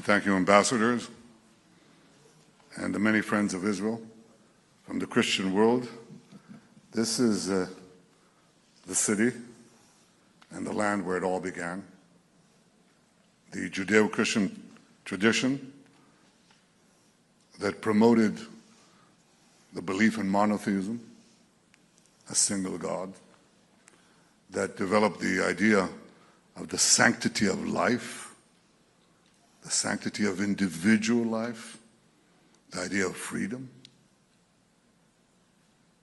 thank you, ambassadors, and the many friends of Israel from the Christian world. This is the city and the land where it all began. The Judeo-Christian tradition that promoted the belief in monotheism, a single God, that developed the idea of the sanctity of life, the sanctity of individual life, the idea of freedom.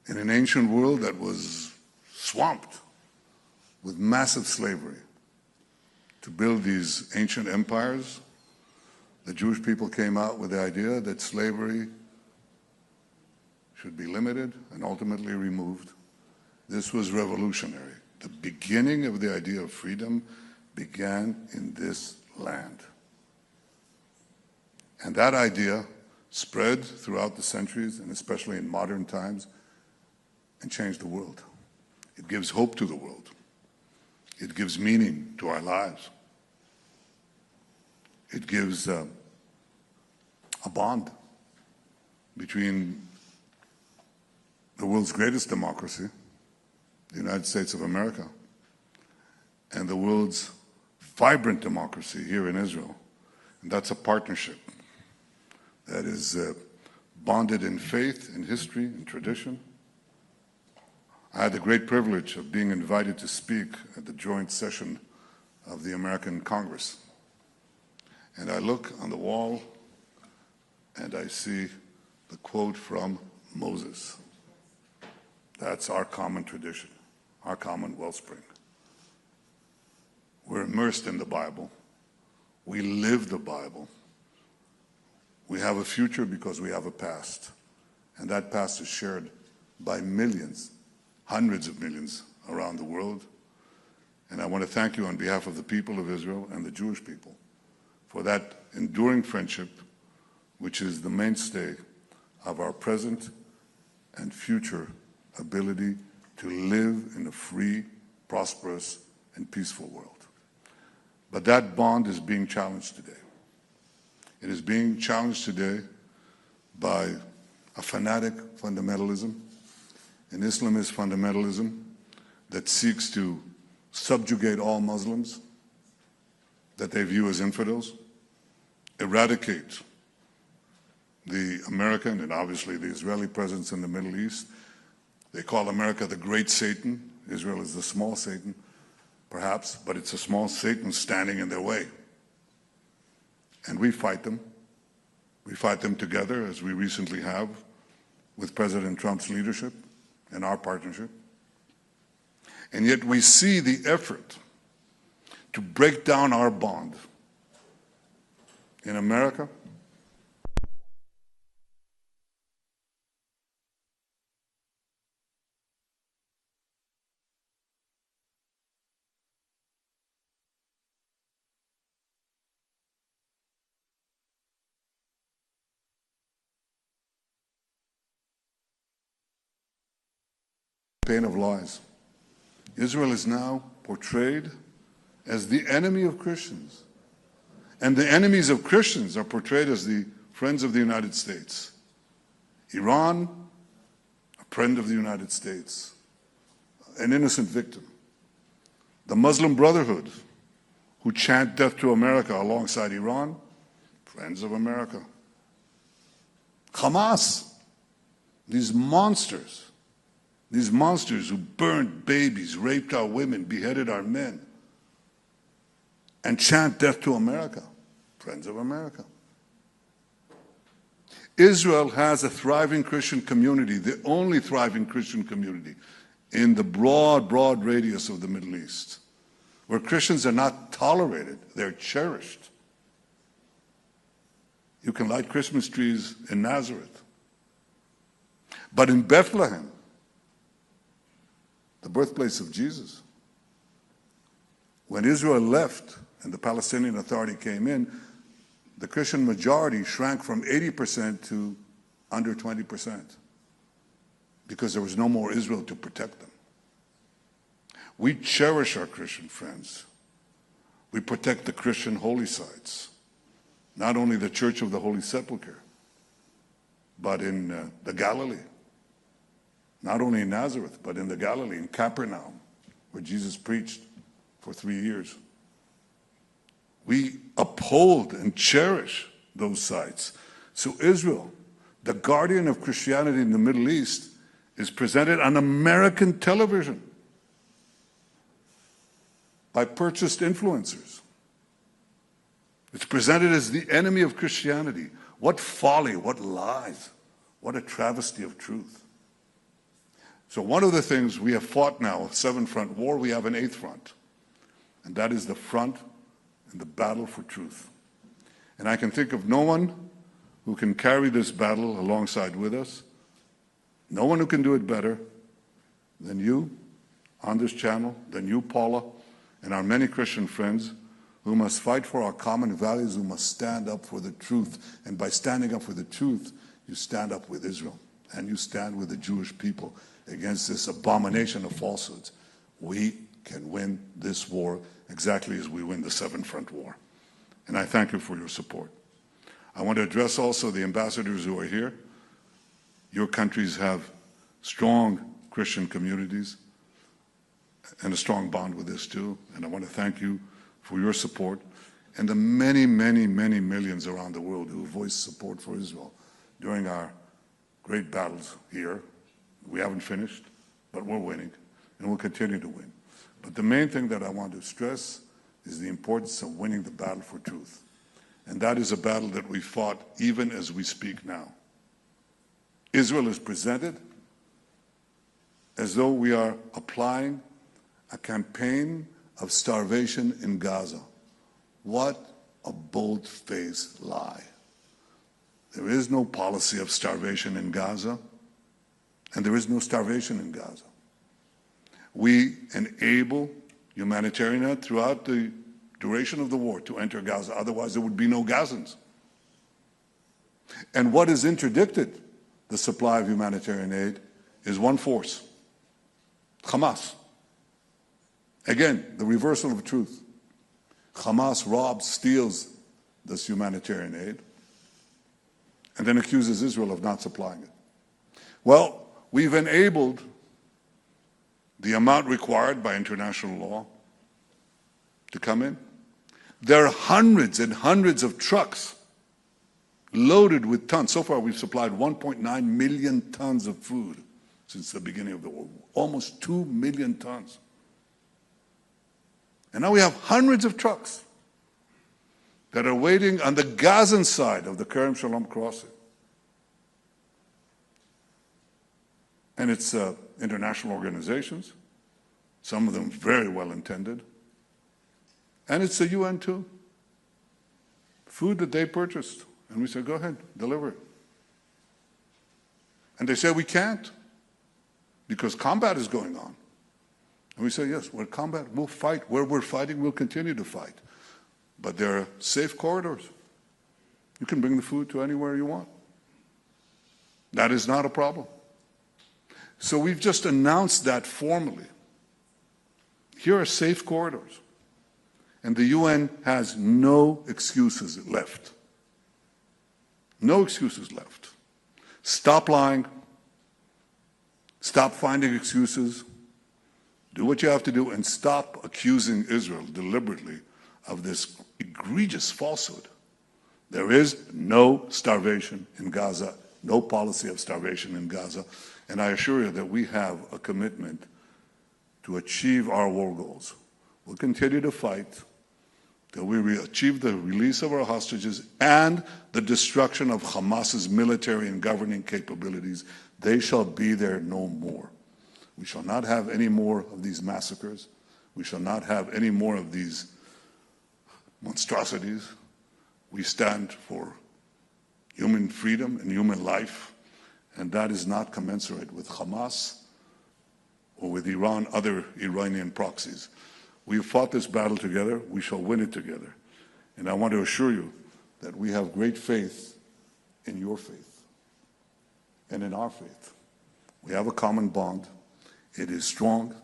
In an ancient world that was swamped with massive slavery, to build these ancient empires, the Jewish people came out with the idea that slavery should be limited and ultimately removed. This was revolutionary. The beginning of the idea of freedom began in this land. And that idea spread throughout the centuries, and especially in modern times, and changed the world. It gives hope to the world. It gives meaning to our lives. It gives a bond between the world's greatest democracy, the United States of America, and the world's vibrant democracy here in Israel. And that's a partnership that is bonded in faith, in history, in tradition. I had the great privilege of being invited to speak at the joint session of the American Congress. And I look on the wall and I see the quote from Moses. That's our common tradition, our common wellspring. We're immersed in the Bible. We live the Bible. We have a future because we have a past. And that past is shared by millions, hundreds of millions around the world. And I want to thank you on behalf of the people of Israel and the Jewish people for that enduring friendship, which is the mainstay of our present and future ability to live in a free, prosperous, and peaceful world. But that bond is being challenged today. It is being challenged today by a fanatic fundamentalism, an Islamist fundamentalism that seeks to subjugate all Muslims that they view as infidels, eradicate the American and obviously the Israeli presence in the Middle East. They call America the great Satan. Israel is the small Satan, perhaps, but it's a small Satan standing in their way. And we fight them. We fight them together, as we recently have with President Trump's leadership and our partnership. And yet we see the effort to break down our bond in America, campaign of lies. Israel is now portrayed as the enemy of Christians. And the enemies of Christians are portrayed as the friends of the United States. Iran, a friend of the United States, an innocent victim. The Muslim Brotherhood, who chant death to America alongside Iran, friends of America. Hamas, these monsters who burned babies, raped our women, beheaded our men, and chant death to America, friends of America. Israel has a thriving Christian community, the only thriving Christian community in the broad radius of the Middle East, where Christians are not tolerated, they're cherished. You can light Christmas trees in Nazareth. But in Bethlehem, the birthplace of Jesus, when Israel left and the Palestinian Authority came in, the Christian majority shrank from 80% to under 20% because there was no more Israel to protect them. We cherish our Christian friends. We protect the Christian holy sites. not only the Church of the Holy Sepulchre, but in the Galilee. Not only in Nazareth, but in the Galilee, in Capernaum, where Jesus preached for 3 years. We uphold and cherish those sites. So Israel, the guardian of Christianity in the Middle East, is presented on American television by purchased influencers. It's presented as the enemy of Christianity. What folly, what lies, what a travesty of truth. So one of the things we have fought now, a 7-front war, we have an 8th front. And that is the front and the battle for truth. And I can think of no one who can carry this battle alongside with us, no one who can do it better than you on this channel, than you, Paula, and our many Christian friends who must fight for our common values, who must stand up for the truth. And by standing up for the truth, you stand up with Israel, and you stand with the Jewish people against this abomination of falsehoods. We can win this war exactly as we win the 7-front war. And I thank you for your support. I want to address also the ambassadors who are here. Your countries have strong Christian communities and a strong bond with this too. And I want to thank you for your support and the many, many, many millions around the world who voiced support for Israel during our great battles here. We haven't finished, but we're winning, and we'll continue to win. But the main thing that I want to stress is the importance of winning the battle for truth. And that is a battle that we fought even as we speak now. Israel is presented as though we are applying a campaign of starvation in Gaza. What a bold-faced lie. There is no policy of starvation in Gaza, and there is no starvation in Gaza. We enable humanitarian aid throughout the duration of the war to enter Gaza. Otherwise, there would be no Gazans. And what has interdicted the supply of humanitarian aid is one force, Hamas. Again, the reversal of truth. Hamas robs, steals this humanitarian aid, and then accuses Israel of not supplying it. Well, we've enabled the amount required by international law to come in. There are hundreds and hundreds of trucks loaded with tons. So far, we've supplied 1.9 million tons of food since the beginning of the war, almost 2 million tons. And now we have hundreds of trucks that are waiting on the Gazan side of the Kerem Shalom crossing. And it's international organizations, some of them very well intended. And it's the UN too. Food that they purchased. And we said, go ahead, deliver it. And they said we can't because combat is going on. And we say, yes, we're combat, we'll fight. Where we're fighting, we'll continue to fight. But there are safe corridors. You can bring the food to anywhere you want. That is not a problem. So we've just announced that formally. Here are safe corridors. And the UN has no excuses left. No excuses left. Stop lying. Stop finding excuses. Do what you have to do and stop accusing Israel deliberately of this egregious falsehood. There is no starvation in Gaza, no policy of starvation in Gaza. And I assure you that we have a commitment to achieve our war goals. We'll continue to fight till we achieve the release of our hostages and the destruction of Hamas's military and governing capabilities. They shall be there no more. We shall not have any more of these massacres. We shall not have any more of these monstrosities. We stand for human freedom and human life, and that is not commensurate with Hamas or with Iran, other Iranian proxies. We have fought this battle together. We shall win it together. And I want to assure you that we have great faith in your faith and in our faith. We have a common bond. It is strong.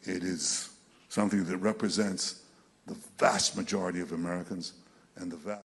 It is something that represents the vast majority of Americans and the vast